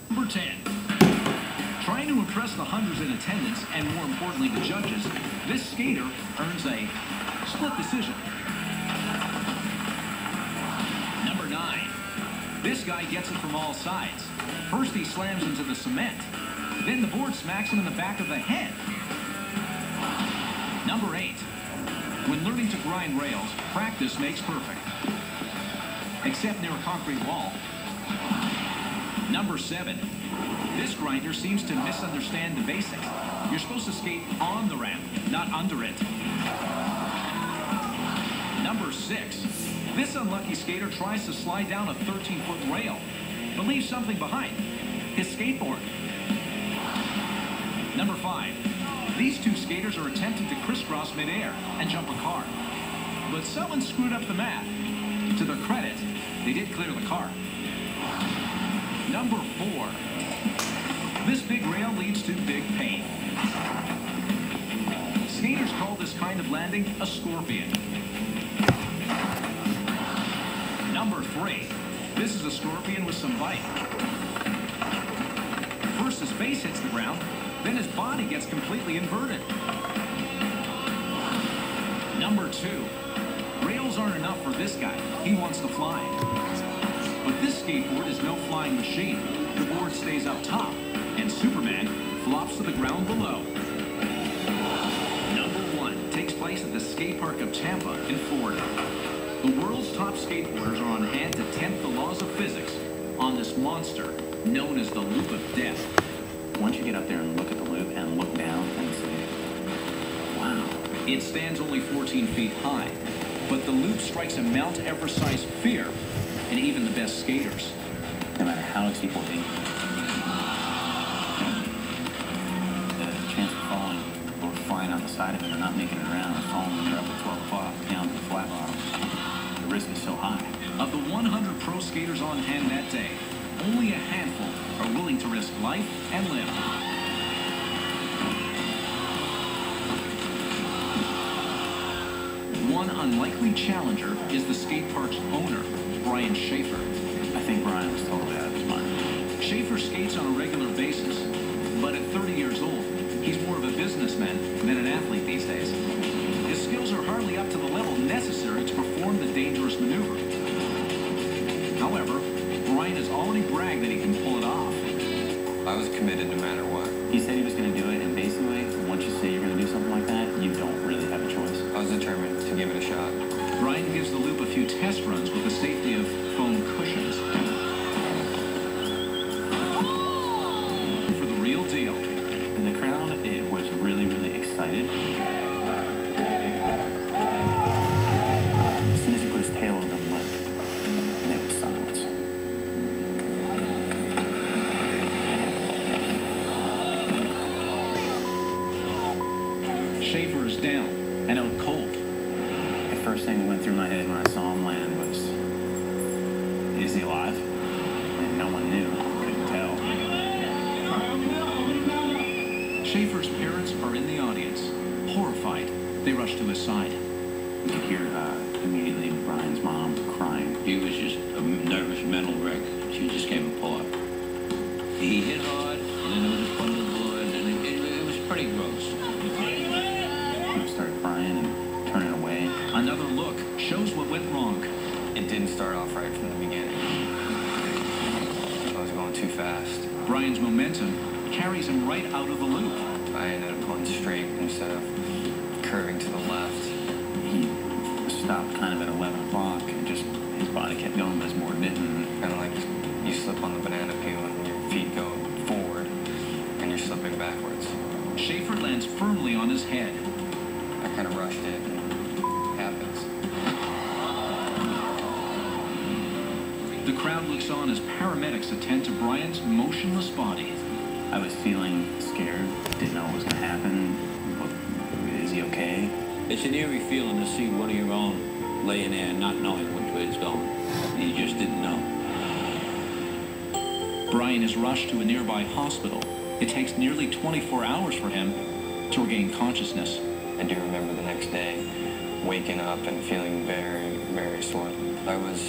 Number 10. Trying to impress the hundreds in attendance, and more importantly the judges, this skater earns a split decision. Number 9. This guy gets it from all sides. First he slams into the cement. Then the board smacks him in the back of the head. Number 8. When learning to grind rails, practice makes perfect. Except near a concrete wall. Number 7. This grinder seems to misunderstand the basics. You're supposed to skate on the ramp, not under it. Number 6. This unlucky skater tries to slide down a 13-foot rail, but leaves something behind. His skateboard. Number 5. These two skaters are attempting to crisscross midair and jump a car. But someone screwed up the math. To their credit, they did clear the car. Number 4. This big rail leads to big pain. Skaters call this kind of landing a scorpion. Number 3. This is a scorpion with some bite. First his face hits the ground, then his body gets completely inverted. Number 2. Rails aren't enough for this guy. He wants to fly. But this skateboard is no flying machine. The board stays up top, and Superman flops to the ground below. Number 1 takes place at the skate park of Tampa in Florida. The world's top skateboarders are on hand to tempt the laws of physics on this monster known as the Loop of Death. Once you get up there and look at the loop and look down and say, wow. It stands only 14 feet high, but the loop strikes a Mount Everest-sized fear in even the best skaters. No matter how exceedingly the chance of falling or flying on the side of it or not making it around or falling when you're up at 12 o'clock down to the flat bottom, the risk is so high. Of the 100 pro skaters on hand that day, only a handful are willing to risk life and limb. One unlikely challenger is the skate park's owner, Brian Schaefer. I think Brian was totally out of his mind. Schaefer skates on a regular basis, but at 30 years old, he's more of a businessman than an athlete these days. His skills are hardly up to the level necessary to perform the dangerous maneuver. However, Brian has already bragged that he can pull it off. I was committed no matter what. He said he was going to do it, and basically, once you say you're going to do something like that, you don't really have a choice. I was determined to give it a shot. Brian gives the loop a few test runs with the safety of foam cushions. For the real deal. And the crowd, it was really, really excited. As soon as he put his tail on the lip, and there was silence. Schaefer is down and out cold. The first thing that went through my head when I saw him land was, is he alive? And no one knew, couldn't tell. Schaefer's parents are in the audience. Horrified, they rush to his side. You could hear immediately Brian's mom crying. He was just a nervous mental wreck. She just came apart. He hit hard, and then there was a bundle of blood, and it was pretty gross. He started crying and turning away. Another look shows what went wrong. It didn't start off right from the beginning. I was going too fast. Brian's momentum carries him right out of the loop. I ended up going straight instead of curving to the left. He stopped kind of at 11 o'clock and just, his body kept going, but his board didn't. Kind of like you slip on the banana peel and your feet go forward and you're slipping backwards. Schaefer lands firmly on his head. I kind of rushed it and it happens. The crowd looks on as paramedics attend to Brian's motionless body. I was feeling scared, didn't know what was going to happen. Is he okay? It's an eerie feeling to see one of your own laying there not knowing which way it's going. You just didn't know. Brian is rushed to a nearby hospital. It takes nearly 24 hours for him to regain consciousness. I do remember the next day waking up and feeling very, very sore. I was